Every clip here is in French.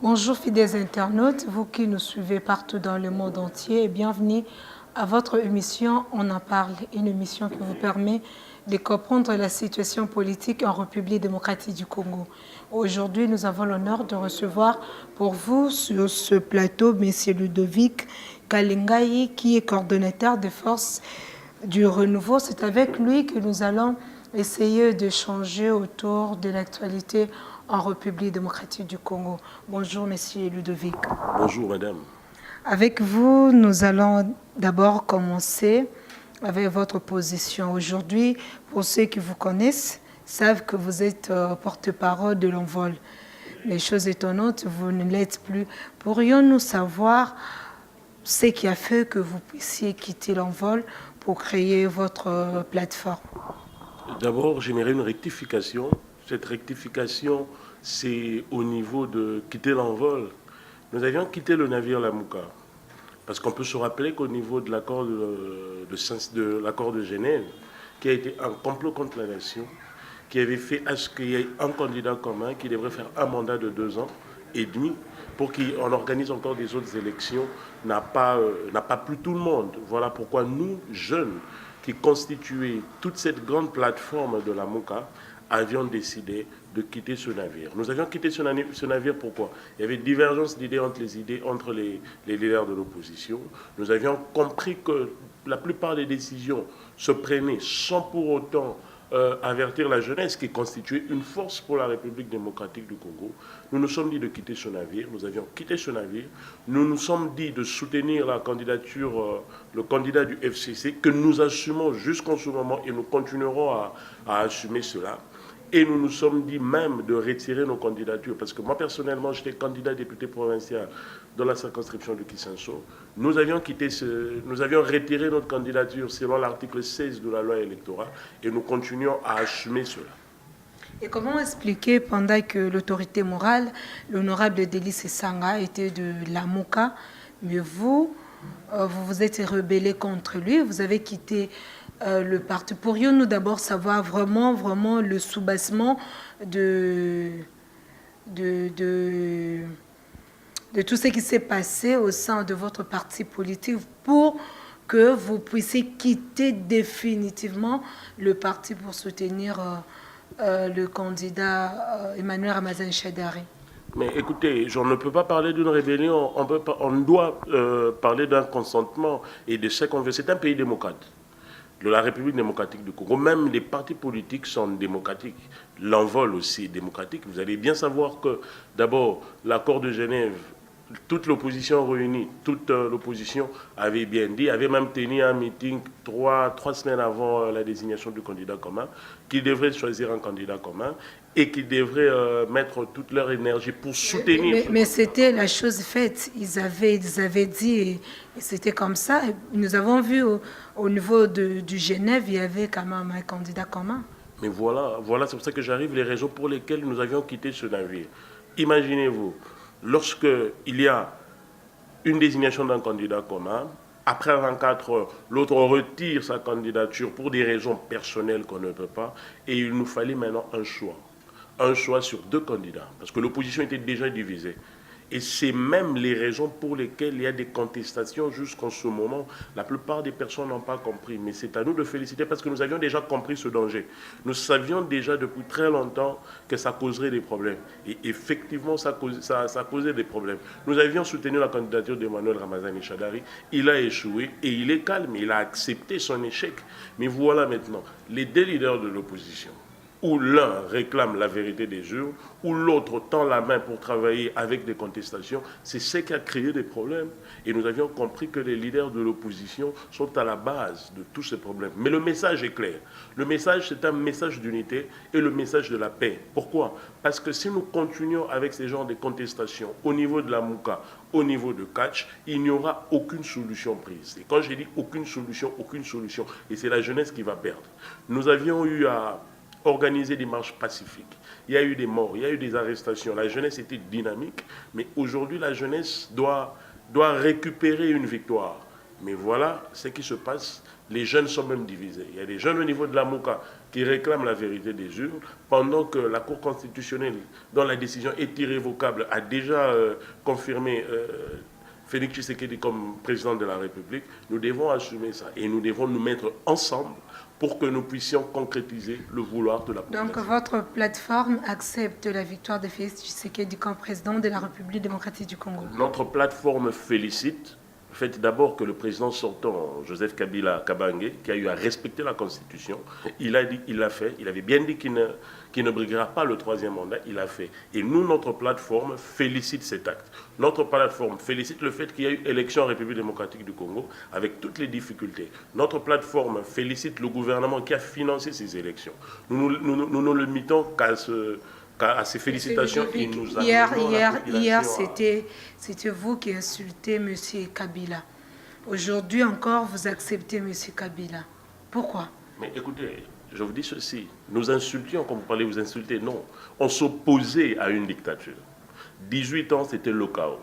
Bonjour fidèles internautes, vous qui nous suivez partout dans le monde entier et bienvenue à votre émission On en parle, une émission qui vous permet de comprendre la situation politique en République démocratique du Congo. Aujourd'hui, nous avons l'honneur de recevoir pour vous sur ce plateau M. Ludovic Kalingai qui est coordonnateur des forces du renouveau. C'est avec lui que nous allons essayer d'échanger autour de l'actualité en République démocratique du Congo. Bonjour, Monsieur Ludovic. Bonjour, madame. Avec vous, nous allons d'abord commencer avec votre position. Aujourd'hui, pour ceux qui vous connaissent, savent que vous êtes porte-parole de l'Envol. Les choses étonnantes, vous ne l'êtes plus. Pourrions-nous savoir ce qui a fait que vous puissiez quitter l'Envol pour créer votre plateforme? D'abord, j'aimerais une rectification. Cette rectification, c'est au niveau de quitter l'envol. Nous avions quitté le navire Lamouka. Parce qu'on peut se rappeler qu'au niveau de l'accord de Genève, qui a été un complot contre la nation, qui avait fait à ce qu'il y ait un candidat commun qui devrait faire un mandat de 2 ans et demi pour qu'on organise encore des autres élections, n'a pas plu tout le monde. Voilà pourquoi nous, jeunes, qui constituaient toute cette grande plateforme de la MOCA, avions décidé de quitter ce navire. Nous avions quitté ce navire pourquoi? Il y avait divergence d'idées entre les leaders de l'opposition. Nous avions compris que la plupart des décisions se prenaient sans pour autant avertir la jeunesse qui constituait une force pour la République démocratique du Congo. Nous nous sommes dit de quitter ce navire, nous avions quitté ce navire, nous nous sommes dit de soutenir la candidature, le candidat du FCC, que nous assumons jusqu'en ce moment et nous continuerons à assumer cela. Et nous nous sommes dit même de retirer nos candidatures, parce que moi personnellement j'étais candidat député provincial dans la circonscription de Kisanso. Nous avions retiré notre candidature selon l'article 16 de la loi électorale et nous continuons à assumer cela. Et comment expliquer, pendant que l'autorité morale, l'honorable Délice Sanga était de la MOCA, mais vous vous êtes rebellé contre lui, vous avez quitté le parti. Pourrions-nous d'abord savoir vraiment le soubassement de tout ce qui s'est passé au sein de votre parti politique pour que vous puissiez quitter définitivement le parti pour soutenir le candidat Emmanuel Ramazani Shadari? Mais écoutez, je ne peux pas parler d'une rébellion, on doit parler d'un consentement et de ce qu'on veut. C'est un pays démocrate, de la République démocratique du Congo. Même les partis politiques sont démocratiques. L'envol aussi est démocratique. Vous allez bien savoir que, d'abord, l'accord de Genève, toute l'opposition réunie, toute l'opposition avait bien dit, avait même tenu un meeting trois semaines avant la désignation du candidat commun, qu'ils devraient choisir un candidat commun et qu'ils devraient mettre toute leur énergie pour soutenir. Mais c'était la chose faite. Ils avaient dit, et c'était comme ça. Nous avons vu au niveau du Genève, il y avait quand même un candidat commun. Mais voilà, c'est pour ça que j'arrive les raisons pour lesquelles nous avions quitté ce navire. Imaginez-vous, lorsqu'il y a une désignation d'un candidat commun, après 24 heures, l'autre retire sa candidature pour des raisons personnelles qu'on ne peut pas, et il nous fallait maintenant un choix. Un choix sur 2 candidats, parce que l'opposition était déjà divisée. Et c'est même les raisons pour lesquelles il y a des contestations jusqu'en ce moment. La plupart des personnes n'ont pas compris, mais c'est à nous de féliciter parce que nous avions déjà compris ce danger. Nous savions déjà depuis très longtemps que ça causerait des problèmes. Et effectivement, ça causait des problèmes. Nous avions soutenu la candidature d'Emmanuel Ramazani Shadari. Il a échoué et il est calme. Il a accepté son échec. Mais voilà maintenant, les 2 leaders de l'opposition, où l'un réclame la vérité des urnes, où l'autre tend la main pour travailler avec des contestations, c'est ce qui a créé des problèmes. Et nous avions compris que les leaders de l'opposition sont à la base de tous ces problèmes. Mais le message est clair. Le message, c'est un message d'unité et le message de la paix. Pourquoi? Parce que si nous continuons avec ces genres de contestations au niveau de la MOUCA, au niveau de Catch, il n'y aura aucune solution prise. Et quand je dis aucune solution, et c'est la jeunesse qui va perdre. Nous avions eu à organiser des marches pacifiques. Il y a eu des morts, il y a eu des arrestations. La jeunesse était dynamique, mais aujourd'hui, la jeunesse doit récupérer une victoire. Mais voilà ce qui se passe. Les jeunes sont même divisés. Il y a des jeunes au niveau de la MOCA qui réclament la vérité des urnes, pendant que la Cour constitutionnelle, dont la décision est irrévocable, a déjà confirmé Félix Tshisekedi comme président de la République. Nous devons assumer ça et nous devons nous mettre ensemble pour que nous puissions concrétiser le vouloir de la population. Donc votre plateforme accepte la victoire de Félix Tshisekedi comme président de la République démocratique du Congo? Notre plateforme félicite le fait d'abord que le président sortant, Joseph Kabila Kabange, qui a eu à respecter la Constitution, il a dit, il l'a fait, il avait bien dit qu'il ne briguera pas le troisième mandat, il l'a fait. Et nous, notre plateforme félicite cet acte. Notre plateforme félicite le fait qu'il y a eu élection en République démocratique du Congo avec toutes les difficultés. Notre plateforme félicite le gouvernement qui a financé ces élections. Nous ne limitons qu'à ces félicitations. Hier, c'était vous qui insultez M. Kabila. Aujourd'hui encore, vous acceptez M. Kabila. Pourquoi? Mais écoutez, je vous dis ceci. Nous insultions, comme vous parlez, vous insultez. Non. On s'opposait à une dictature. 18 ans, c'était le chaos.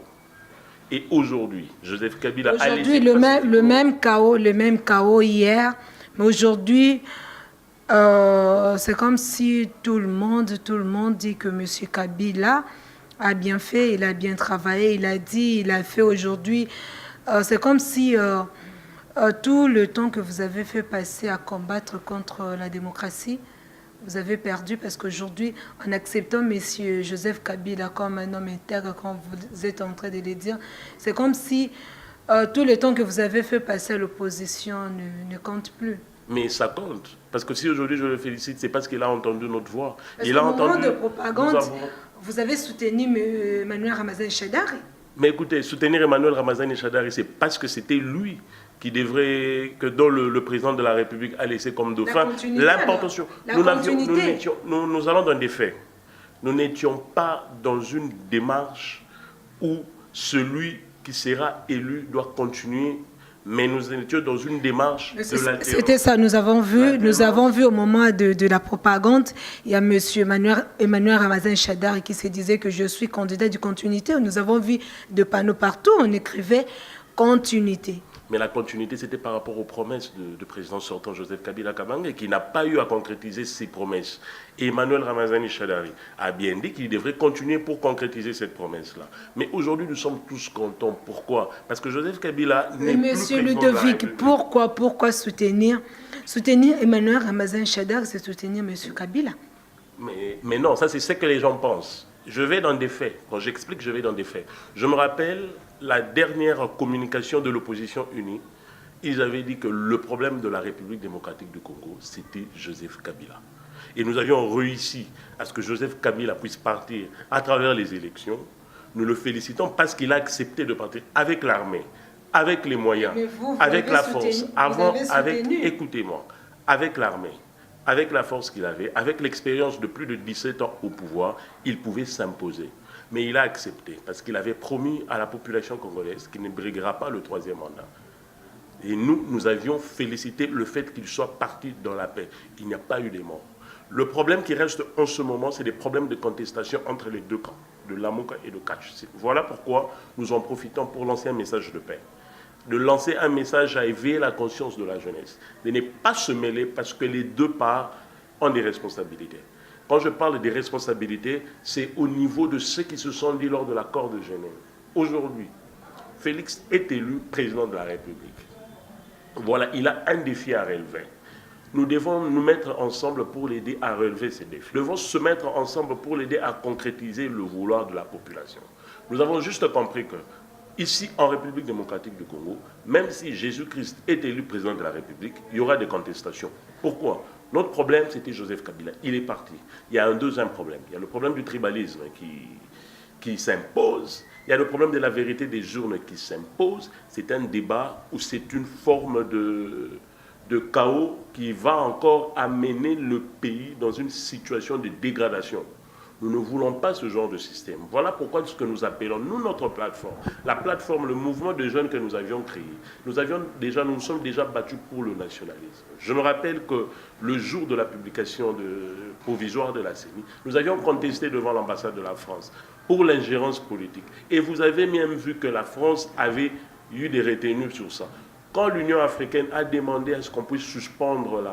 Et aujourd'hui, Joseph Kabila a laissé... Aujourd'hui, le même chaos hier. Mais aujourd'hui... c'est comme si tout le monde dit que M. Kabila a bien fait, il a bien travaillé, il a dit, il a fait aujourd'hui. C'est comme si tout le temps que vous avez fait passer à combattre contre la démocratie, vous avez perdu parce qu'aujourd'hui, en acceptant M. Joseph Kabila comme un homme intègre, comme vous êtes en train de le dire, c'est comme si tout le temps que vous avez fait passer à l'opposition ne compte plus. Mais ça compte. Parce que si aujourd'hui je le félicite, c'est parce qu'il a entendu notre voix. Parce qu'au moment de propagande, vous avez soutenu Emmanuel Ramazani Shadari. Mais écoutez, soutenir Emmanuel Ramazani Shadari, c'est parce que c'était lui qui devrait, que dont le président de la République a laissé comme dauphin l'importance. Nous allons dans des faits. Nous n'étions pas dans une démarche où celui qui sera élu doit continuer. Mais nous étions dans une démarche de l'alternance. C'était ça, nous avons vu au moment de la propagande, il y a M. Emmanuel Ramazani Shadari qui se disait que je suis candidat de continuité. Nous avons vu de panneaux partout, on écrivait continuité. Mais la continuité, c'était par rapport aux promesses de président sortant Joseph Kabila Kabange, qui n'a pas eu à concrétiser ses promesses. Et Emmanuel Ramazani Shadari a bien dit qu'il devrait continuer pour concrétiser cette promesse-là. Mais aujourd'hui, nous sommes tous contents. Pourquoi? Parce que Joseph Kabila n'est plus Monsieur président de la Ludovic, République. pourquoi soutenir Emmanuel Ramazani Shadari, c'est soutenir M. Kabila? Mais non, ça c'est ce que les gens pensent. Je vais dans des faits. Quand j'explique, je vais dans des faits. Je me rappelle la dernière communication de l'opposition unie. Ils avaient dit que le problème de la République démocratique du Congo, c'était Joseph Kabila. Et nous avions réussi à ce que Joseph Kabila puisse partir à travers les élections. Nous le félicitons parce qu'il a accepté de partir avec l'armée, avec les moyens, avec la force. Écoutez-moi, avec l'armée, avec la force qu'il avait, avec l'expérience de plus de 17 ans au pouvoir, il pouvait s'imposer. Mais il a accepté parce qu'il avait promis à la population congolaise qu'il ne briguera pas le troisième mandat. Et nous avions félicité le fait qu'il soit parti dans la paix. Il n'y a pas eu de morts. Le problème qui reste en ce moment, c'est des problèmes de contestation entre les deux camps, de Lamuka et de Kach. Voilà pourquoi nous en profitons pour lancer un message de paix. De lancer un message à éveiller la conscience de la jeunesse. De ne pas se mêler parce que les deux parts ont des responsabilités. Quand je parle des responsabilités, c'est au niveau de ceux qui se sont dit lors de l'accord de Genève. Aujourd'hui, Félix est élu président de la République. Voilà, il a un défi à relever. Nous devons nous mettre ensemble pour l'aider à relever ces défis. Nous devons se mettre ensemble pour l'aider à concrétiser le vouloir de la population. Nous avons juste compris que, ici, en République démocratique du Congo, même si Jésus-Christ est élu président de la République, il y aura des contestations. Pourquoi? Notre problème, c'était Joseph Kabila. Il est parti. Il y a un deuxième problème. Il y a le problème du tribalisme qui s'impose. Il y a le problème de la vérité des urnes qui s'impose. C'est un débat où c'est une forme de chaos qui va encore amener le pays dans une situation de dégradation. Nous ne voulons pas ce genre de système. Voilà pourquoi ce que nous appelons, nous, notre plateforme, la plateforme, le mouvement de jeunes que nous avions créé, nous nous sommes déjà battus pour le nationalisme. Je me rappelle que le jour de la publication provisoire de la CENI, nous avions contesté devant l'ambassade de la France pour l'ingérence politique. Et vous avez même vu que la France avait eu des retenues sur ça. Quand l'Union africaine a demandé à ce qu'on puisse suspendre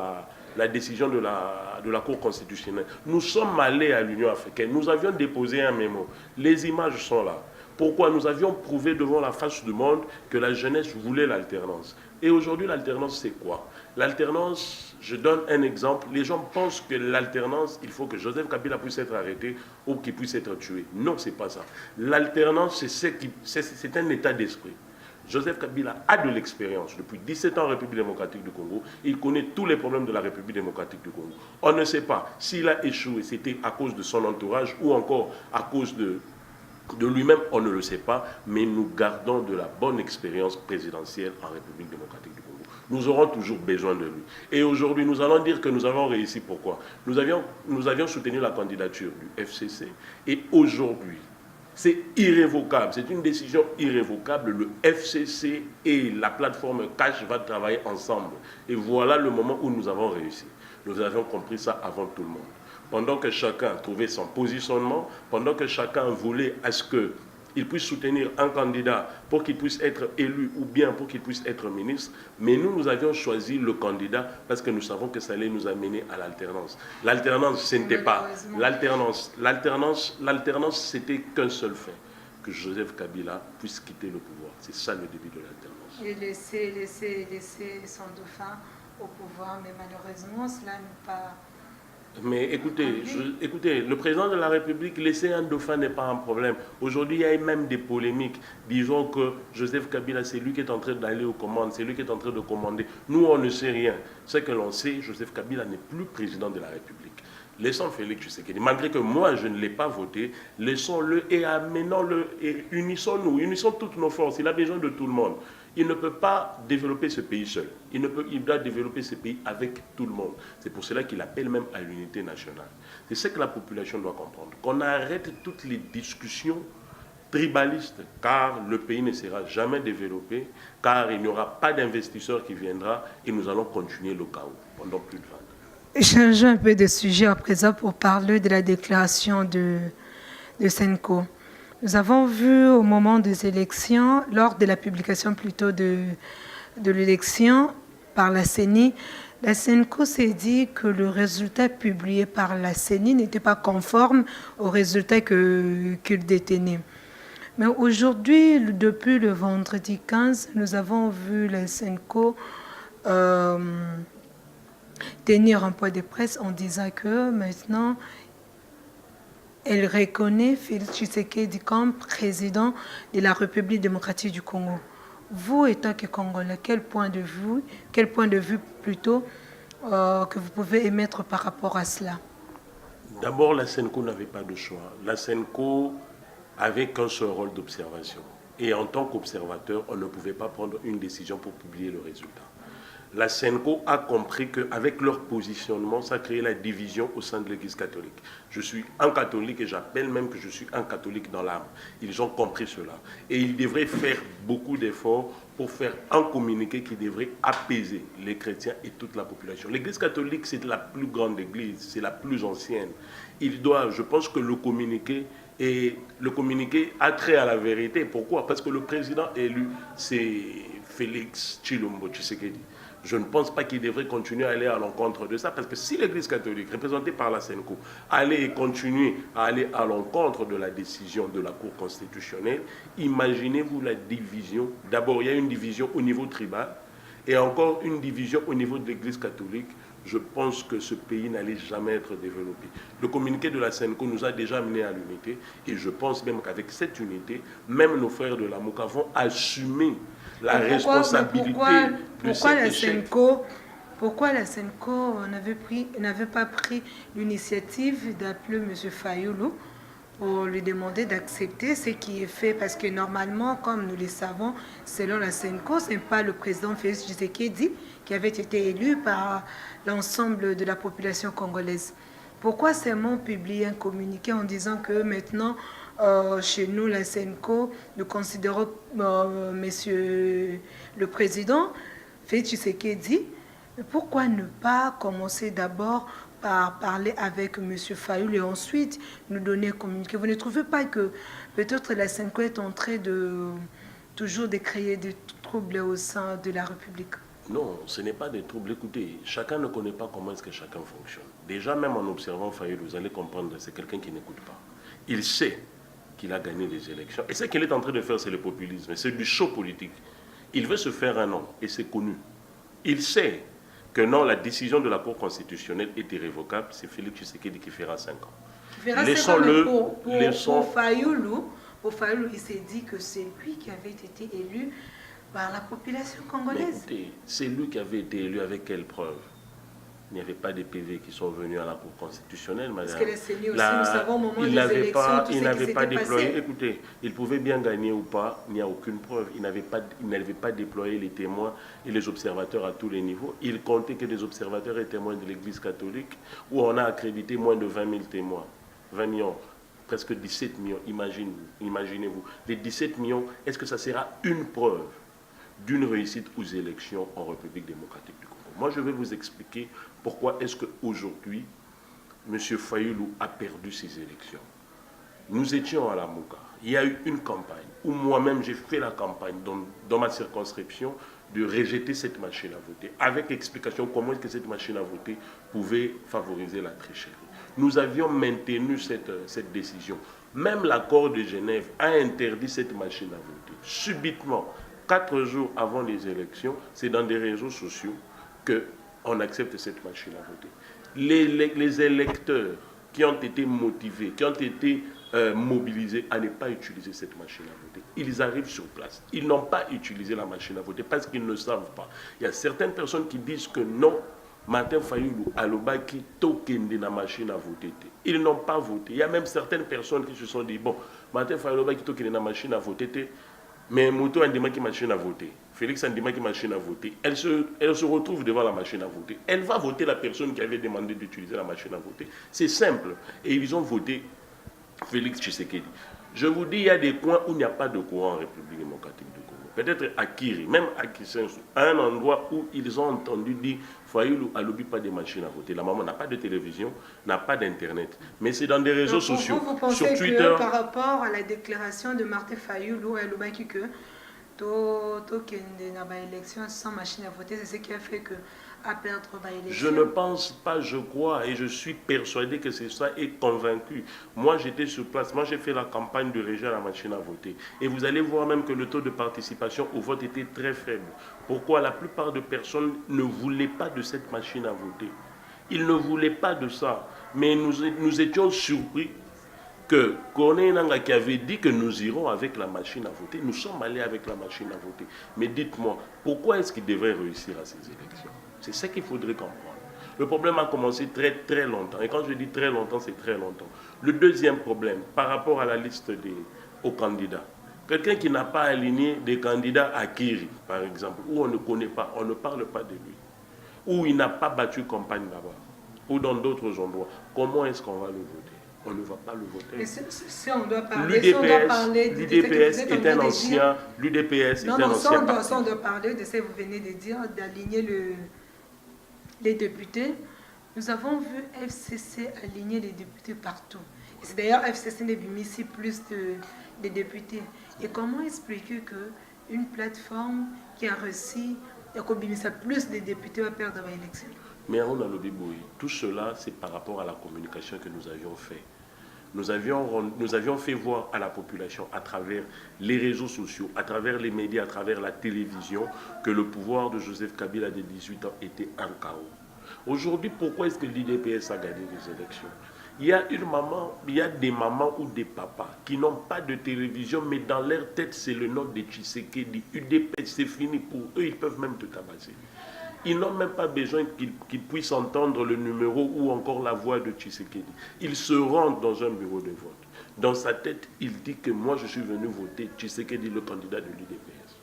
la décision de la Cour constitutionnelle, nous sommes allés à l'Union africaine, nous avions déposé un mémo. Les images sont là. Pourquoi? Nous avions prouvé devant la face du monde que la jeunesse voulait l'alternance. Et aujourd'hui, l'alternance, c'est quoi? L'alternance, je donne un exemple. Les gens pensent que l'alternance, il faut que Joseph Kabila puisse être arrêté ou qu'il puisse être tué. Non, ce n'est pas ça. L'alternance, c'est un état d'esprit. Joseph Kabila a de l'expérience. Depuis 17 ans en République démocratique du Congo, il connaît tous les problèmes de la République démocratique du Congo. On ne sait pas s'il a échoué, c'était à cause de son entourage ou encore à cause de lui-même, on ne le sait pas, mais nous gardons de la bonne expérience présidentielle en République démocratique du Congo. Nous aurons toujours besoin de lui. Et aujourd'hui, nous allons dire que nous avons réussi. Pourquoi? Nous avions soutenu la candidature du FCC et aujourd'hui, c'est irrévocable, c'est une décision irrévocable. Le FCC et la plateforme Cash vont travailler ensemble. Et voilà le moment où nous avons réussi. Nous avions compris ça avant tout le monde. Pendant que chacun trouvait son positionnement, pendant que chacun voulait à ce qu'il puisse soutenir un candidat pour qu'il puisse être élu ou bien pour qu'il puisse être ministre, mais nous avions choisi le candidat parce que nous savons que ça allait nous amener à l'alternance. L'alternance, ce n'était pas l'alternance. L'alternance, c'était qu'un seul fait, que Joseph Kabila puisse quitter le pouvoir. C'est ça le début de l'alternance. Et laisser son dauphin au pouvoir, mais malheureusement, cela n'est pas... Mais écoutez, le président de la République, laisser un dauphin n'est pas un problème. Aujourd'hui, il y a même des polémiques. Disons que Joseph Kabila, c'est lui qui est en train d'aller aux commandes, c'est lui qui est en train de commander. Nous, on ne sait rien. Ce que l'on sait, Joseph Kabila n'est plus président de la République. Laissons Félix Tshisekedi. Malgré que moi, je ne l'ai pas voté, laissons-le et amenons-le et unissons-nous, unissons toutes nos forces. Il a besoin de tout le monde. Il ne peut pas développer ce pays seul. Il doit développer ce pays avec tout le monde. C'est pour cela qu'il appelle même à l'unité nationale. C'est ce que la population doit comprendre. Qu'on arrête toutes les discussions tribalistes, car le pays ne sera jamais développé, car il n'y aura pas d'investisseur qui viendra et nous allons continuer le chaos pendant plus de 20 ans. Changeons un peu de sujet à présent pour parler de la déclaration de Senko. Nous avons vu au moment des élections, lors de la publication plutôt de l'élection par la CENI, la Senko s'est dit que le résultat publié par la CENI n'était pas conforme au résultat qu'il détenait. Mais aujourd'hui, depuis le vendredi 15, nous avons vu la Senko tenir un point de presse en disant que maintenant, elle reconnaît Félix Tshisekedi comme président de la République démocratique du Congo. Vous, étant que Congolais, quel point de vue plutôt que vous pouvez émettre par rapport à cela? D'abord, la Senko n'avait pas de choix. La Senko avait qu'un seul rôle d'observation. Et en tant qu'observateur, on ne pouvait pas prendre une décision pour publier le résultat. La Senko a compris qu'avec leur positionnement, ça créait la division au sein de l'Église catholique. Je suis un catholique et j'appelle même que je suis un catholique dans l'âme. Ils ont compris cela. Et ils devraient faire beaucoup d'efforts pour faire un communiqué qui devrait apaiser les chrétiens et toute la population. L'Église catholique, c'est la plus grande église, c'est la plus ancienne. Je pense que le communiqué a trait à la vérité. Pourquoi? Parce que le président élu, c'est Félix Tshilombo Tshisekedi. Je ne pense pas qu'il devrait continuer à aller à l'encontre de ça, parce que si l'Église catholique, représentée par la Senko, allait et continuer à aller à l'encontre de la décision de la Cour constitutionnelle, imaginez-vous la division. D'abord, il y a une division au niveau tribal, et encore une division au niveau de l'Église catholique. Je pense que ce pays n'allait jamais être développé. Le communiqué de la Senko nous a déjà amené à l'unité, et je pense même qu'avec cette unité, même nos frères de la MOCA vont assumer la responsabilité de cet échec. Pourquoi la Senko n'avait pas pris l'initiative d'appeler M. Fayoulou pour lui demander d'accepter ce qui est fait? Parce que normalement, comme nous le savons, selon la Senko, ce n'est pas le président Félix Tshisekedi qui avait été élu par l'ensemble de la population congolaise. Pourquoi seulement publier un communiqué en disant que maintenant, chez nous, la Senko, nous considérons monsieur le président Félix Tshisekedi? Pourquoi ne pas commencer d'abord par parler avec M. Fayoulou et ensuite nous donner un communiqué? Vous ne trouvez pas que peut-être la Senko est en train toujours de créer des troubles au sein de la République? Non, ce n'est pas des troubles. Écoutez, chacun ne connaît pas comment est-ce que chacun fonctionne. Déjà, même en observant Fayoulou, vous allez comprendre que c'est quelqu'un qui n'écoute pas. Il sait qu'il a gagné les élections. Et ce qu'il est en train de faire, c'est le populisme. C'est du show politique. Il veut se faire un nom, et c'est connu. Il sait que non, la décision de la Cour constitutionnelle est irrévocable. C'est Félix Tshisekedi qui fera 5 ans. Laissons-le. Pour Fayoulou, il s'est dit que c'est lui qui avait été élu par la population congolaise. Écoutez, c'est lui qui avait été élu avec quelle preuve? Il n'y avait pas de PV qui sont venus à la Cour constitutionnelle, madame. Parce que les CENI aussi, nous savons au moment des élections, il n'avait pas déployé. Écoutez, il pouvait bien gagner ou pas, il n'y a aucune preuve. Il n'avait pas déployé les témoins et les observateurs à tous les niveaux. Il comptait que des observateurs et témoins de l'Église catholique, où on a accrédité moins de 20 000 témoins. 20 millions, presque 17 millions, imaginez-vous. Les 17 millions, est-ce que ça sera une preuve d'une réussite aux élections en République démocratique du Congo? Moi, je vais vous expliquer pourquoi est-ce qu'aujourd'hui, M. Fayoulou a perdu ses élections. Nous étions à la Mouka. Il y a eu une campagne où moi-même j'ai fait la campagne dans ma circonscription de rejeter cette machine à voter, avec explication comment est-ce que cette machine à voter pouvait favoriser la tricherie. Nous avions maintenu cette décision. Même l'accord de Genève a interdit cette machine à voter. Subitement, 4 jours avant les élections, c'est dans des réseaux sociaux qu'on accepte cette machine à voter. Les électeurs qui ont été motivés, qui ont été mobilisés à ne pas utiliser cette machine à voter, ils arrivent sur place. Ils n'ont pas utilisé la machine à voter parce qu'ils ne savent pas. Il y a certaines personnes qui disent que non, Martin Fayoulou, Alobaki, Tokende na machine à voter. Ils n'ont pas voté. Il y a même certaines personnes qui se sont dit, bon, Martin Fayoulou, Alobaki, Tokende na machine à voter, mais Mouto Andima qui machine à voter. Félix Andima qui machine à voter. Elle se retrouve devant la machine à voter. Elle va voter la personne qui avait demandé d'utiliser la machine à voter. C'est simple. Et ils ont voté Félix Tshisekedi. Je vous dis, il y a des coins où il n'y a pas de courant en République démocratique du Congo. Peut-être à Kiri, même à Kisensu, à un endroit où ils ont entendu dire Fayoulou Alobi pas de machine à voter. La maman n'a pas de télévision, n'a pas d'internet. Mais c'est dans des réseaux sociaux. Vous pensez sur Twitter, que par rapport à la déclaration de Martin Fayoulou à Alobaki que Tokende na ba élection sans machine à voter, c'est ce qui a fait que à perdre ba élection? Je ne pense pas, je crois, et je suis persuadé que c'est ça et convaincu. Moi, j'étais sur place, moi j'ai fait la campagne de rejet à la machine à voter. Et vous allez voir même que le taux de participation au vote était très faible. Pourquoi? La plupart des personnes ne voulaient pas de cette machine à voter. Ils ne voulaient pas de ça. Mais nous étions surpris que Corneille Nangaa qui avait dit que nous irons avec la machine à voter, nous sommes allés avec la machine à voter. Mais dites-moi, pourquoi est-ce qu'il devrait réussir à ces élections? C'est ça qu'il faudrait comprendre. Le problème a commencé très très longtemps. Et quand je dis très longtemps, c'est très longtemps. Le deuxième problème, par rapport à la liste aux candidats. Quelqu'un qui n'a pas aligné des candidats à Kiri, par exemple, où on ne connaît pas, on ne parle pas de lui, où il n'a pas battu campagne là-bas, ou dans d'autres endroits, comment est-ce qu'on va le voter? On ne va pas le voter. Si on doit parler, l'UDPS est un ancien. L'UDPS est un ancien. Si on doit parler de ce que vous venez de dire, d'aligner les députés. Nous avons vu FCC aligner les députés partout. C'est d'ailleurs FCC n'est ici plus de députés. Et comment expliquer qu'une plateforme qui a réussi à combiner plus de députés va perdre l'élection? Mais on a le bibouille. Tout cela, c'est par rapport à la communication que nous avions fait. Nous avions fait voir à la population, à travers les réseaux sociaux, à travers les médias, à travers la télévision, que le pouvoir de Joseph Kabila de 18 ans était un chaos. Aujourd'hui, pourquoi est-ce que l'UDPS a gagné les élections? Il y a des mamans ou des papas qui n'ont pas de télévision, mais dans leur tête, c'est le nom de Tshisekedi. UDPS, c'est fini pour eux, ils peuvent même te tabasser. Ils n'ont même pas besoin qu'ils puissent entendre le numéro ou encore la voix de Tshisekedi. Ils se rendent dans un bureau de vote. Dans sa tête, il dit que moi, je suis venu voter Tshisekedi, le candidat de l'UDPS.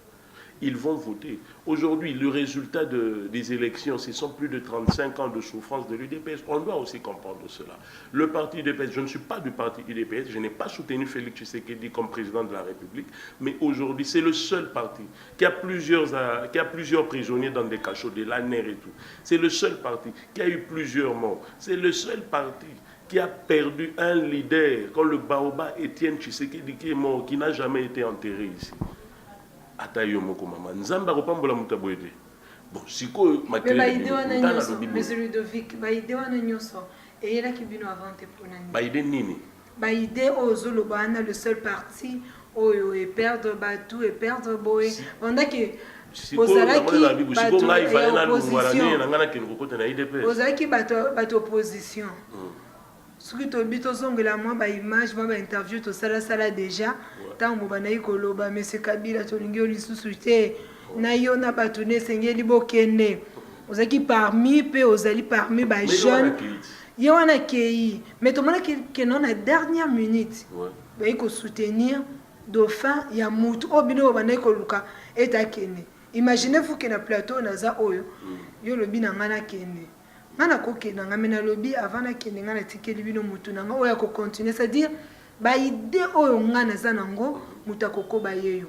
Ils vont voter. Aujourd'hui, le résultat des élections, ce sont plus de 35 ans de souffrance de l'UDPS. On doit aussi comprendre cela. Le parti UDPS, je ne suis pas du parti UDPS, je n'ai pas soutenu Félix Tshisekedi comme président de la République, mais aujourd'hui, c'est le seul parti qui a plusieurs prisonniers dans des cachots, des laners et tout. C'est le seul parti qui a eu plusieurs morts. C'est le seul parti qui a perdu un leader, comme le Baoba Étienne Tshisekedi qui est mort, qui n'a jamais été enterré ici. ata yo moko mama nzamba kopambola mutaboyede bon siko mais baide wana nyoso monsieur Ludovic baide wana nyoso eyela kibino avant te ponani baide nini baide ozolo bana le seul parti oyo et perdre batou et perdre boy pendant que ozalaki bato opposition soki tobi tozongela mwa baimage mwa bainterview tosalasala déjà ntango banayi koloba monsieur Kabila tolingi yo lisusu te na yo na bato ne esengeli bokende ozalaki parmi mpe ozali parmi bajeune ye wana akei mais tomonaki keno na dernière minute bayi kosoutenir dauphin ya mutu oyo bino oyo banayi koluka ete akende. Imaginez-vous que na plateau naza oyo yo lobi na ngana kende ngana ko kende ngame na lobi avant na kende ngana tikeli bino mutu na oyo ko continuer c'est-à-dire ba idée oyo ngana za nango muta kokoba yeyo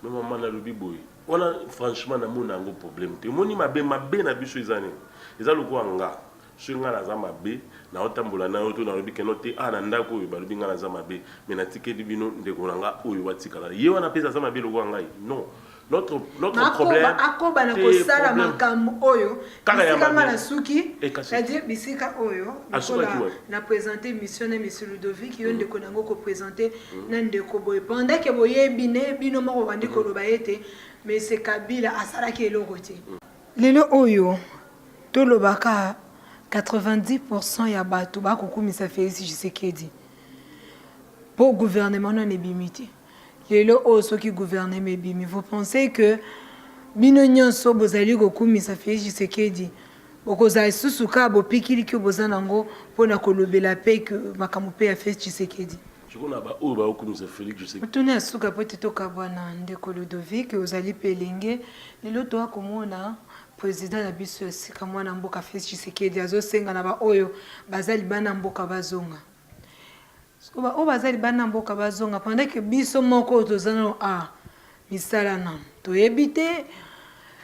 mais maman na lobi boy ona franchement na mona ngo problème te moni mabe na biso izane eza lokwa nga so ngana za mabe na otambola na yo to na lobi keno te ana ndako oyo ba lobi ngana za mabe mais na tikeli bino ndeko nga oyo watikala ye wana pesa za mabe lokwa ngai non. Notre problème akoba na kosala makambo oyo bisika ngala suki c'est-à-dire bisika oyo na présenter mission na monsieur Ludovic yo ndeko nango ko présenter na ndeko boye pendant que boye bino moko bandi ko loba ete mais c'est Kabila asala ki eloko te lelo oyo to lobaka 90% ya bato ba kokumisa Félix Tshisekedi pour gouvernement na nebimiti lelo oso qui gouverne mebimi vous pensez que bino nyonso bozali kokumisa Félix Tshisekedi bokozali susuka bopikili ki bozana ngo pona kolobela pe que makambo pe ya Félix Tshisekedi jikona ba o ba okumisa Félix Tshisekedi tuna suka pote to kabwana ndeko Ludovic ozali pelenge lelo to akomona président na biso sika mwana mboka Félix Tshisekedi azosenga na ba oyo bazali bana mboka bazonga o bazali bana mboka bazonga pendant que biso moko tozana misala na toyebite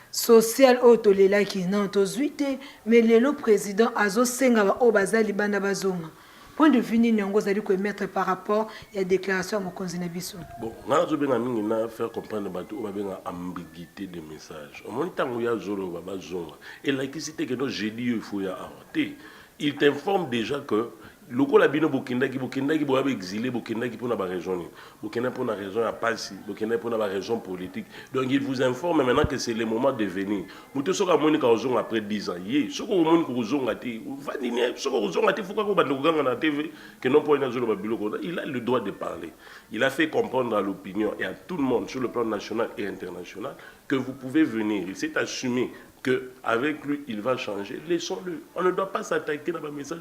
social auto lelaki na tozuite mais lelo président azosenga ba o bazali bana bazonga point de vue nini yango zali ko mettre par rapport ya déclaration mokonzi na biso bon ngana zo benga mingi na faire comprendre bato o babenga ambiguïté de message au moment tango ya zolo ba bazonga et l'électricité que no jeudi il faut ya arrêter il t'informe déjà que loko la bino bokendaki bo abe exilé bokendaki pour na ba raison bokenda pour na raison ya pasi bokenda pour na ba raison politique donc il vous informe maintenant que c'est le moment de venir muto soka moni ka ozonga après 10 ans ye soko moni ko ozonga ti vanini soko ozonga ti fuka ko bando ganga na TV que non pour na zolo ba biloko il a le droit de parler il a fait comprendre à l'opinion et à tout le monde sur le plan national et international que vous pouvez venir il s'est assumé que avec lui il va changer, laissons-le. On ne doit pas s'attaquer dans le message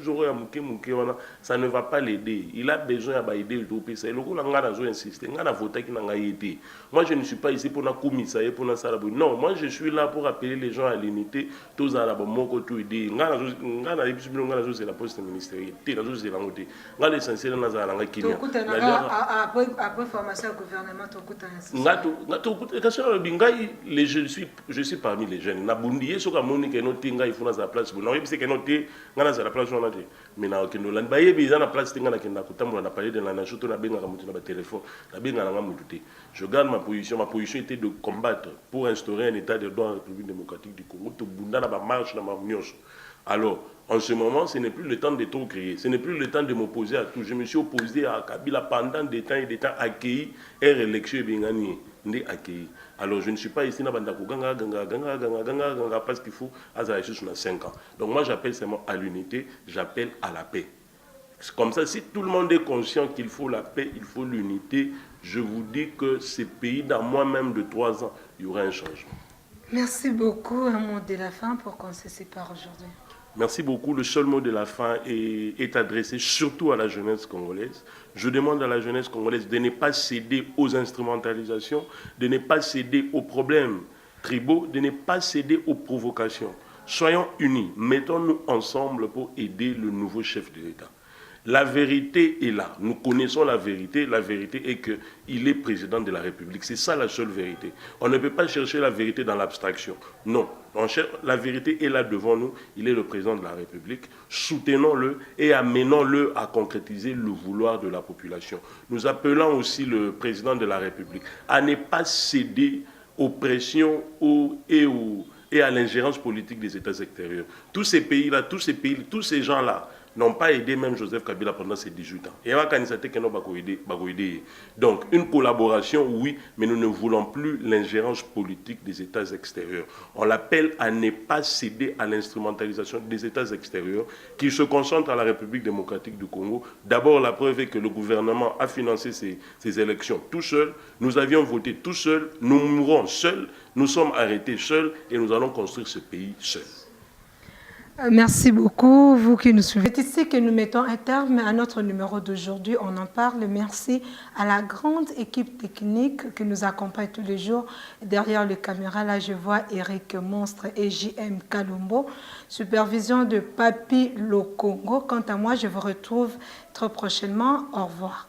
ça ne va pas l'aider. Il a besoin d'aider le groupe. C'est le coup où insister. Moi je ne suis pas ici pour la commissaire pour la salle. Non, moi je suis là pour appeler les gens à l'unité. Tous à la bonne tout aider. C'est la poste ministérielle. C'est l'essentiel après formation au gouvernement je suis parmi les jeunes. Bundi soka moni ke noti nga ifuna za place bu na yebise ke noti ngana za la place wana te mina okendo lan ba yebi za na place tinga na kenda kutambola na parler de la nation to na benga ka mutu na ba téléphone na benga na mutu te je garde ma position était de combattre pour instaurer un état de droit en République démocratique du Congo to bunda na ba marche na ma nyonso. Alors en ce moment ce n'est plus le temps de trop crier, ce n'est plus le temps de m'opposer à tout. Je me suis opposé à Kabila pendant des temps et des temps, accueilli et réélection bengani ndi accueilli. Alors je ne suis pas ici parce qu'il faut à 5 ans. Donc moi j'appelle seulement à l'unité, j'appelle à la paix. Comme ça, si tout le monde est conscient qu'il faut la paix, il faut l'unité, je vous dis que ce pays, dans moi-même de 3 ans, il y aura un changement. Merci beaucoup. Un mot de la fin pour qu'on se sépare aujourd'hui. Merci beaucoup. Le seul mot de la fin est adressé surtout à la jeunesse congolaise. Je demande à la jeunesse congolaise de ne pas céder aux instrumentalisations, de ne pas céder aux problèmes tribaux, de ne pas céder aux provocations. Soyons unis, mettons-nous ensemble pour aider le nouveau chef de l'État. La vérité est là. Nous connaissons la vérité. La vérité est qu'il est président de la République. C'est ça la seule vérité. On ne peut pas chercher la vérité dans l'abstraction. Non. La vérité est là devant nous. Il est le président de la République. Soutenons-le et amenons-le à concrétiser le vouloir de la population. Nous appelons aussi le président de la République à ne pas céder aux pressions et à l'ingérence politique des États extérieurs. Tous ces pays-là, tous ces gens-là n'ont pas aidé même Joseph Kabila pendant ses 18 ans. Et donc, une collaboration, oui, mais nous ne voulons plus l'ingérence politique des États extérieurs. On l'appelle à ne pas céder à l'instrumentalisation des États extérieurs qui se concentrent à la République démocratique du Congo. D'abord, la preuve est que le gouvernement a financé ces élections tout seul. Nous avions voté tout seul, nous mourrons seuls, nous sommes arrêtés seuls et nous allons construire ce pays seuls. Merci beaucoup, vous qui nous suivez. C'est ici que nous mettons un terme à notre numéro d'aujourd'hui. On en parle. Merci à la grande équipe technique qui nous accompagne tous les jours. Derrière les caméras, là, je vois Eric Monstre et JM Kalumbo. Supervision de Papi Lokongo. Quant à moi, je vous retrouve très prochainement. Au revoir.